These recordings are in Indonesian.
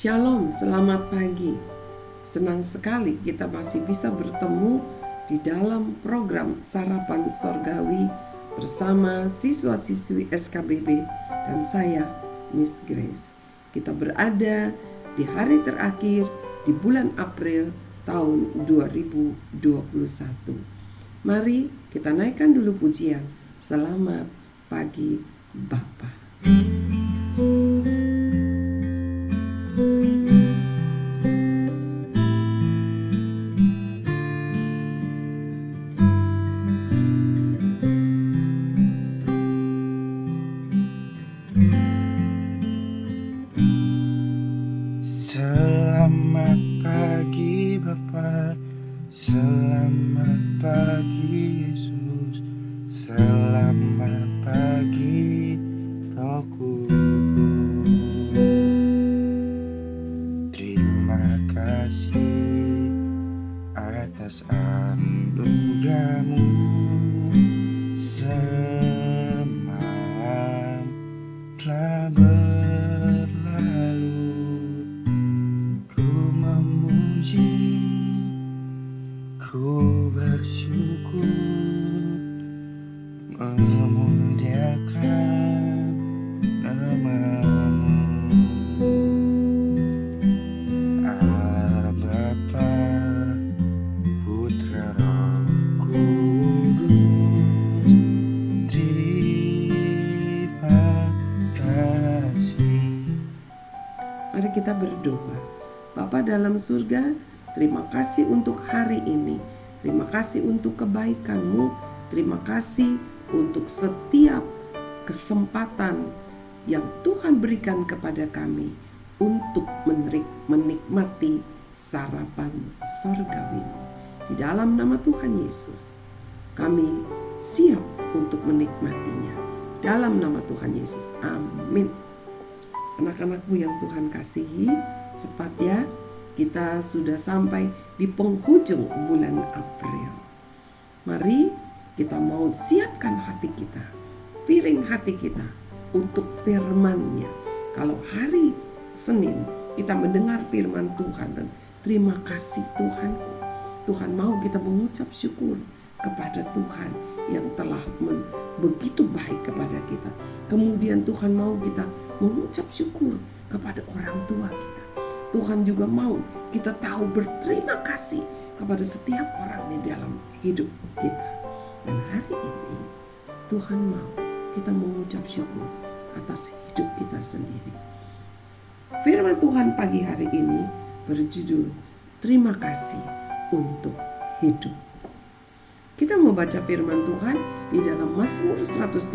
Shalom, selamat pagi. Senang sekali kita masih bisa bertemu di dalam program Sarapan Sorgawi bersama siswa-siswi SKBB dan saya, Miss Grace. Kita berada di hari terakhir di bulan April tahun 2021. Mari kita naikkan dulu pujian. Selamat pagi Bapa. Selamat pagi Bapa, selamat pagi Yesus, selamat pagi Roh Kudus. Terima kasih atas anugerah-Mu semalam telah berlalu. Ku bersyukur memuliakan nama-Mu, Allah Bapa, Putra Roh Kudus. Terima kasih. Mari kita berdoa. Bapa dalam surga, terima kasih untuk hari ini. Terima kasih untuk kebaikan-Mu. Terima kasih untuk setiap kesempatan yang Tuhan berikan kepada kami untuk menikmati sarapan sorgawi. Di dalam nama Tuhan Yesus, kami siap untuk menikmatinya. Dalam nama Tuhan Yesus, amin. Anak-anakku yang Tuhan kasihi, cepat ya, kita sudah sampai di penghujung bulan April. Mari kita mau siapkan hati kita, piring hati kita untuk firman-Nya. Kalau hari Senin kita mendengar firman Tuhan dan terima kasih Tuhanku, Tuhan mau kita mengucap syukur kepada Tuhan yang telah begitu baik kepada kita. Kemudian Tuhan mau kita mengucap syukur kepada orang tua kita. Tuhan juga mau kita tahu berterima kasih kepada setiap orang di dalam hidup kita. Dan hari ini Tuhan mau kita mengucap syukur atas hidup kita sendiri. Firman Tuhan pagi hari ini berjudul Terima Kasih untuk Hidupku. Kita mau baca firman Tuhan di dalam Mazmur 139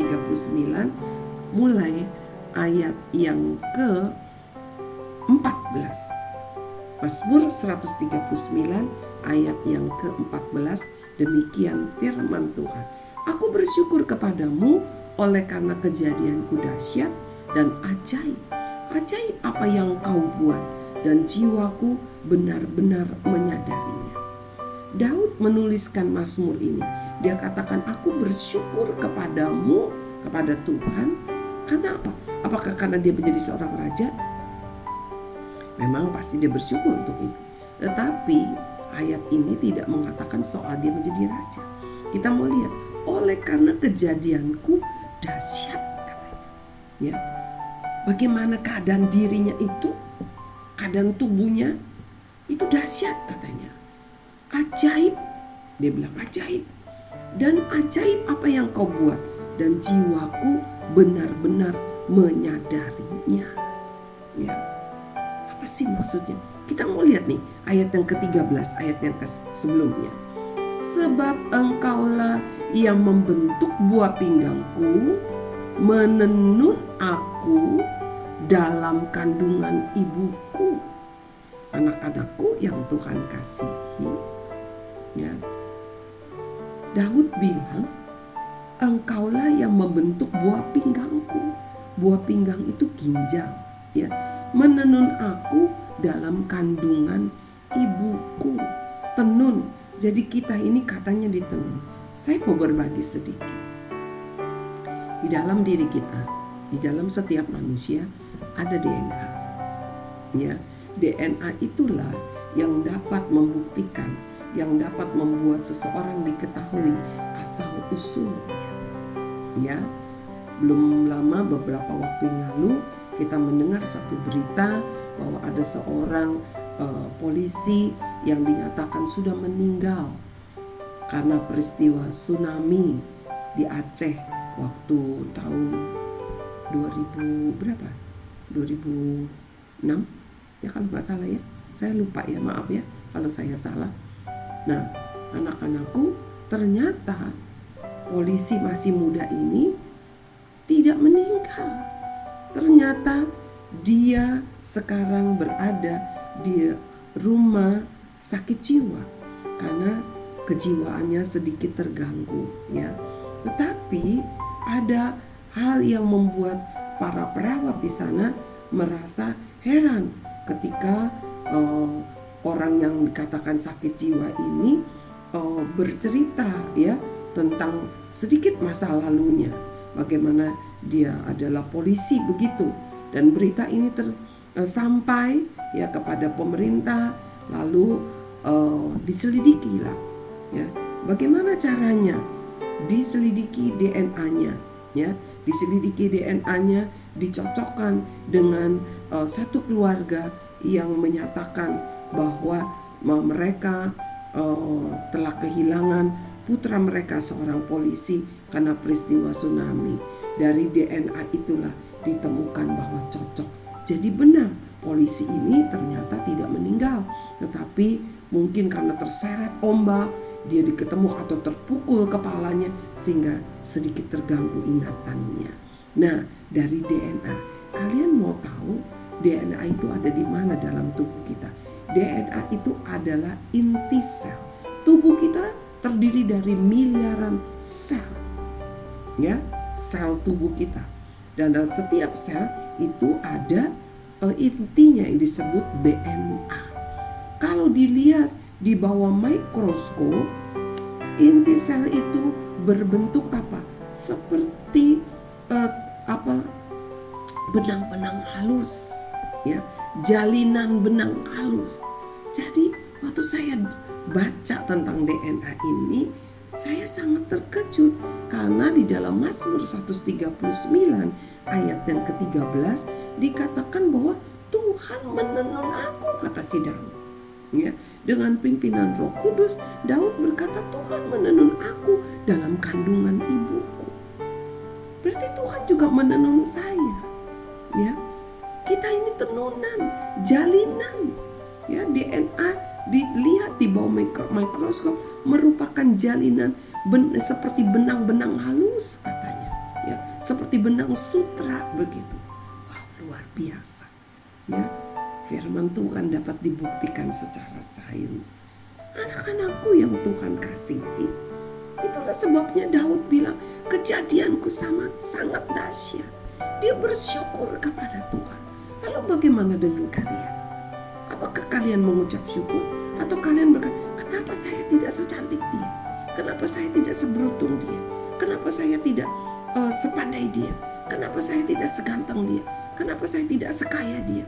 mulai ayat yang ke-14. Mazmur 139 ayat yang ke-14, demikian firman Tuhan. Aku bersyukur kepadamu oleh karena kejadianku dahsyat dan ajaib. Ajaib apa yang kau buat dan jiwaku benar-benar menyadarinya. Daud menuliskan Mazmur ini. Dia katakan, aku bersyukur kepadamu, kepada Tuhan. Karena apa? Apakah karena dia menjadi seorang raja? Memang pasti dia bersyukur untuk itu. Tetapi ayat ini tidak mengatakan soal dia menjadi raja. Kita mau lihat, oleh karena kejadianku dahsyat katanya. Ya. Bagaimana keadaan dirinya itu, keadaan tubuhnya itu dahsyat katanya. Ajaib, dia bilang ajaib. Dan ajaib apa yang kau buat, dan jiwaku benar-benar menyadarinya. Ya. Apa sih maksudnya? Kita mau lihat nih ayat yang ke-13, ayat yang sebelumnya. Sebab engkaulah yang membentuk buah pinggangku, menenun aku dalam kandungan ibuku. Anak-anakku yang Tuhan kasihi, ya. Daud bilang, engkaulah yang membentuk buah pinggangku. Buah pinggang itu ginjal, ya. Menenun aku dalam kandungan ibuku. Tenun. Jadi kita ini katanya ditenun. Saya mau berbagi sedikit. Di dalam diri kita, di dalam setiap manusia ada DNA. Ya. DNA itulah yang dapat membuktikan, yang dapat membuat seseorang diketahui asal usulnya. Ya, belum lama beberapa waktu yang lalu kita mendengar satu berita bahwa ada seorang polisi yang dinyatakan sudah meninggal karena peristiwa tsunami di Aceh waktu tahun 2000 berapa? 2006 ya kalau nggak salah ya. Saya lupa ya, maaf ya kalau saya salah. Nah, anak-anakku, ternyata polisi masih muda ini tidak meninggal. Ternyata dia sekarang berada di rumah sakit jiwa karena kejiwaannya sedikit terganggu ya. Tetapi ada hal yang membuat para perawat di sana merasa heran ketika orang yang dikatakan sakit jiwa ini bercerita ya tentang sedikit masa lalunya, bagaimana dia adalah polisi begitu, dan berita ini sampai ya kepada pemerintah, lalu diselidiki lah ya bagaimana caranya, diselidiki DNA-nya ya, diselidiki DNA-nya, dicocokkan dengan satu keluarga yang menyatakan bahwa mereka telah kehilangan putra mereka seorang polisi karena peristiwa tsunami. Dari DNA itulah ditemukan bahwa cocok. Jadi benar, polisi ini ternyata tidak meninggal, tetapi mungkin karena terseret ombak, dia diketemu atau terpukul kepalanya sehingga sedikit terganggu ingatannya. Nah, dari DNA, kalian mau tahu DNA itu ada di mana dalam tubuh kita? DNA itu adalah inti sel. Tubuh kita terdiri dari miliaran sel. Ya, sel tubuh kita. Dan dalam setiap sel itu ada intinya yang disebut DNA. Kalau dilihat di bawah mikroskop, inti sel itu berbentuk apa? Seperti benang-benang halus, ya, jalinan benang halus. Jadi waktu saya baca tentang DNA ini, saya sangat terkejut karena di dalam Mazmur 139 ayat yang ke-13 dikatakan bahwa Tuhan menenun aku, kata si Daud. Ya, dengan pimpinan Roh Kudus, Daud berkata, Tuhan menenun aku dalam kandungan ibuku. Berarti Tuhan juga menenun saya. Ya, kita ini tenunan, jalinan. Ya, DNA dilihat di bawah mikroskop merupakan jalinan seperti benang-benang halus katanya. Ya, seperti benang sutra begitu. Wow, luar biasa. Ya, firman Tuhan dapat dibuktikan secara sains. Anak-anakku yang Tuhan kasihi, itulah sebabnya Daud bilang, kejadianku sangat dahsyat. Dia bersyukur kepada Tuhan. Lalu bagaimana dengan kalian? Apakah kalian mengucap syukur? Atau kalian berkata, kenapa saya tidak secantik dia? Kenapa saya tidak seberuntung dia? Kenapa saya tidak sepandai dia? Kenapa saya tidak seganteng dia? Kenapa saya tidak sekaya dia?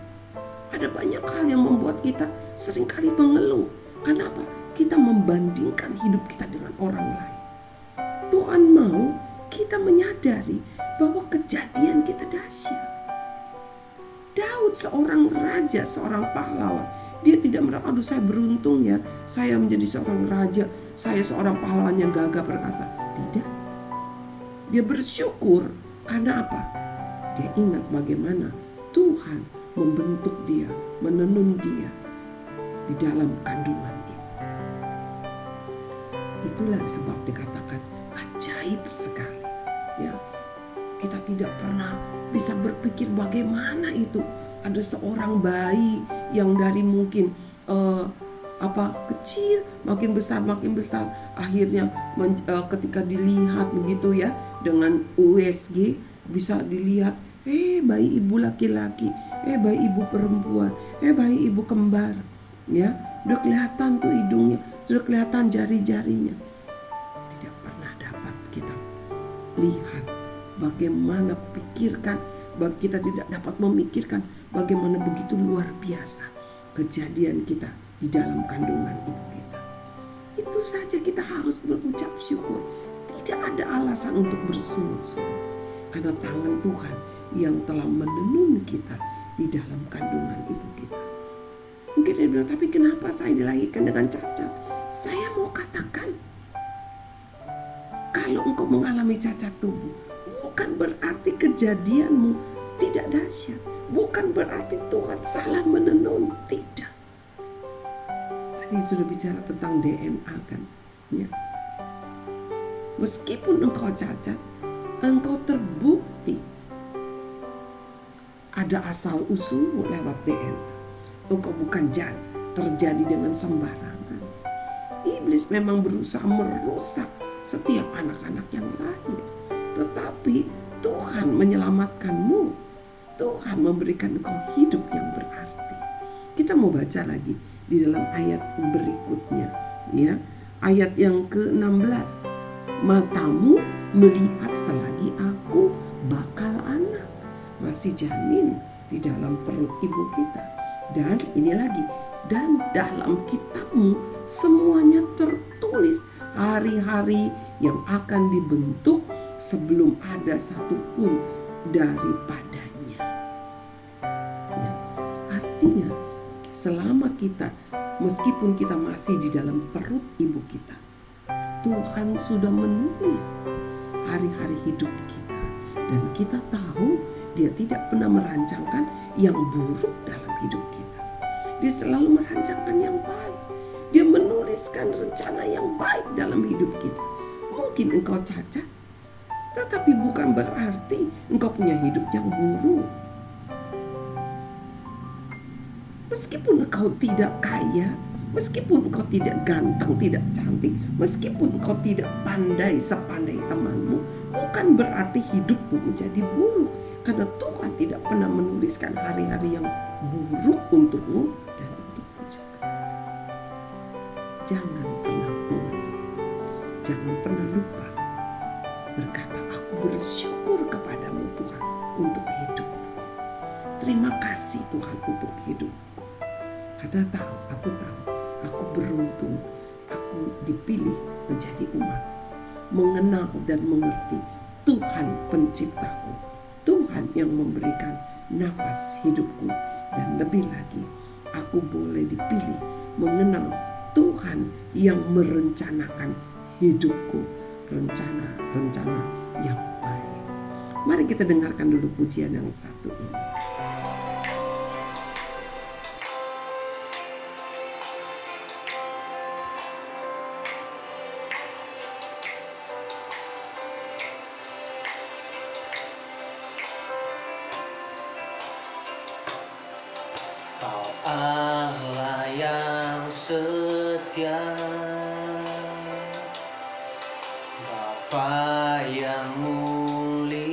Ada banyak hal yang membuat kita seringkali mengeluh. Kenapa? Kita membandingkan hidup kita dengan orang lain. Tuhan mau kita menyadari bahwa kejadian kita dahsyat. Daud seorang raja, seorang pahlawan. Dia tidak merasa, aduh saya beruntung ya, saya menjadi seorang raja, saya seorang pahlawan yang gagah perkasa. Tidak. Dia bersyukur karena apa? Dia ingat bagaimana Tuhan membentuk dia, menenun dia di dalam kandungan ibu. Itulah sebab dikatakan ajaib sekali. Ya, kita tidak pernah bisa berpikir bagaimana itu ada seorang bayi yang dari mungkin kecil makin besar, akhirnya ketika dilihat begitu ya dengan USG bisa dilihat bayi ibu laki-laki, bayi ibu perempuan, bayi ibu kembar, ya, udah kelihatan tuh hidungnya, sudah kelihatan jari-jarinya. Tidak pernah dapat kita lihat bagaimana kita tidak dapat memikirkan bagaimana begitu luar biasa kejadian kita di dalam kandungan ibu kita. Itu saja kita harus berucap syukur. Tidak ada alasan untuk bersungut-sungut. Karena tangan Tuhan yang telah menenun kita di dalam kandungan ibu kita. Mungkin dia bilang, tapi kenapa saya dilahirkan dengan cacat? Saya mau katakan, kalau engkau mengalami cacat tubuh, bukan berarti kejadianmu tidak dahsyat. Bukan berarti Tuhan salah menenun. Tidak. Tadi sudah bicara tentang DNA kan. Ya. Meskipun engkau cacat, engkau terbukti ada asal usul lewat DNA. Engkau bukan terjadi dengan sembarangan. Iblis memang berusaha merusak setiap anak-anak yang lahir. Tetapi Tuhan menyelamatkanmu. Tuhan memberikan engkau hidup yang berarti. Kita mau baca lagi di dalam ayat berikutnya. Ya, ayat yang ke-16. Matamu melihat selagi aku bakal anak. Masih janin di dalam perut ibu kita. Dan ini lagi, dan dalam kitabmu semuanya tertulis hari-hari yang akan dibentuk sebelum ada satupun daripadanya. Ya, artinya selama kita, meskipun kita masih di dalam perut ibu kita, Tuhan sudah menulis hari-hari hidup kita. Dan kita tahu Dia tidak pernah merancangkan yang buruk dalam hidup kita. Dia selalu merancangkan yang baik. Dia menuliskan rencana yang baik dalam hidup kita. Mungkin engkau cacat, tetapi bukan berarti engkau punya hidup yang buruk. Meskipun engkau tidak kaya, meskipun engkau tidak ganteng, tidak cantik, meskipun engkau tidak pandai sepandai temanmu, bukan berarti hidupmu menjadi buruk. Karena Tuhan tidak pernah menuliskan hari-hari yang buruk untukmu dan untukku juga. Jangan pernah mengeluh. Jangan pernah lupa berkata, aku bersyukur kepadamu Tuhan untuk hidupku. Terima kasih Tuhan untuk hidupku. Karena aku tahu, aku beruntung, aku dipilih menjadi umat, mengenal dan mengerti Tuhan penciptaku, Tuhan yang memberikan nafas hidupku, dan lebih lagi, aku boleh dipilih mengenal Tuhan yang merencanakan hidupku, rencana-rencana yang baik. Mari kita dengarkan dulu pujian yang satu ini. Kau Allah yang setia, Bapa yang mulia,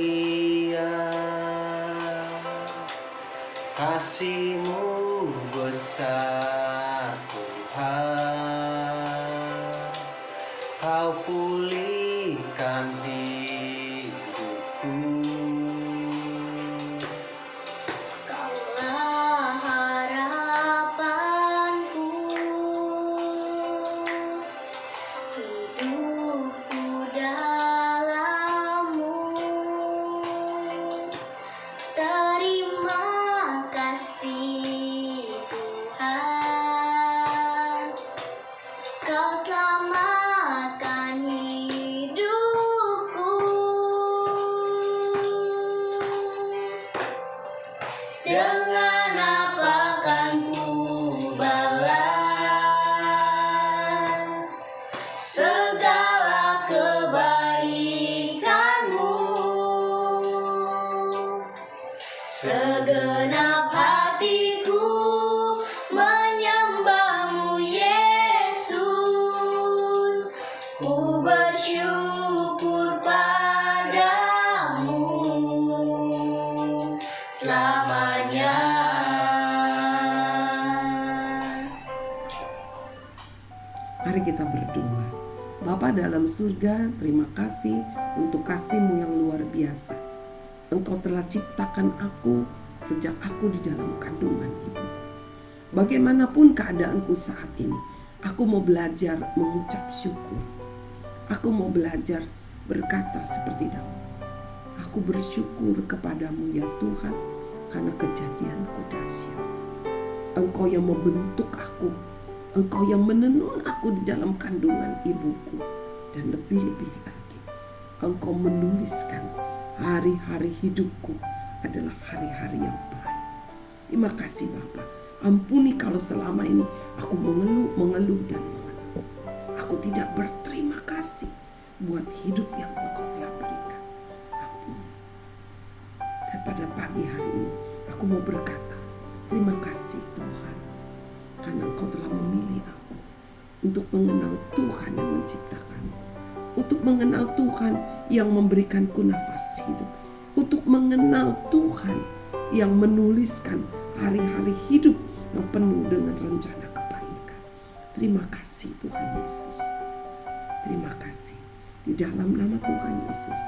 kasih-Mu besar Tuhan. Kau pulihkan hidupku. Dengan apa kan ku balas segala kebaikan-Mu? Segenap hatiku menyembah-Mu, Yesus. Ku bersyukur padamu selamanya. Mari kita berdoa. Bapa dalam surga, terima kasih untuk kasih-Mu yang luar biasa. Engkau telah ciptakan aku sejak aku di dalam kandungan ibu. Bagaimanapun keadaanku saat ini, aku mau belajar mengucap syukur. Aku mau belajar berkata seperti Daud. Aku bersyukur kepadamu ya Tuhan, karena kejadianku dahsyat. Engkau yang membentuk aku, Engkau yang menenun aku di dalam kandungan ibuku. Dan lebih-lebih lagi, Engkau menuliskan hari-hari hidupku adalah hari-hari yang baik. Terima kasih Bapa. Ampuni kalau selama ini aku mengeluh dan mengeluh. Aku tidak berterima kasih buat hidup yang Engkau telah berikan. Ampuni. Dan pada pagi hari ini aku mau berkata, terima kasih Tuhan, karena Engkau telah memilih aku untuk mengenal Tuhan yang menciptakanku, untuk mengenal Tuhan yang memberikanku nafas hidup, untuk mengenal Tuhan yang menuliskan hari-hari hidup yang penuh dengan rencana kebaikan. Terima kasih Tuhan Yesus. Terima kasih. Di dalam nama Tuhan Yesus,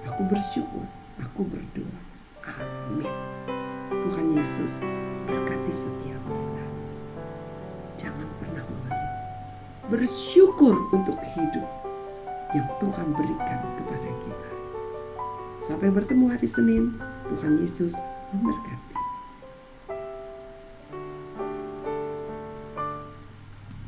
aku bersyukur, aku berdoa. Amin. Tuhan Yesus berkati setiap kita. Jangan pernah mengeluh. Bersyukur untuk hidup yang Tuhan berikan kepada kita. Sampai bertemu hari Senin. Tuhan Yesus memberkati.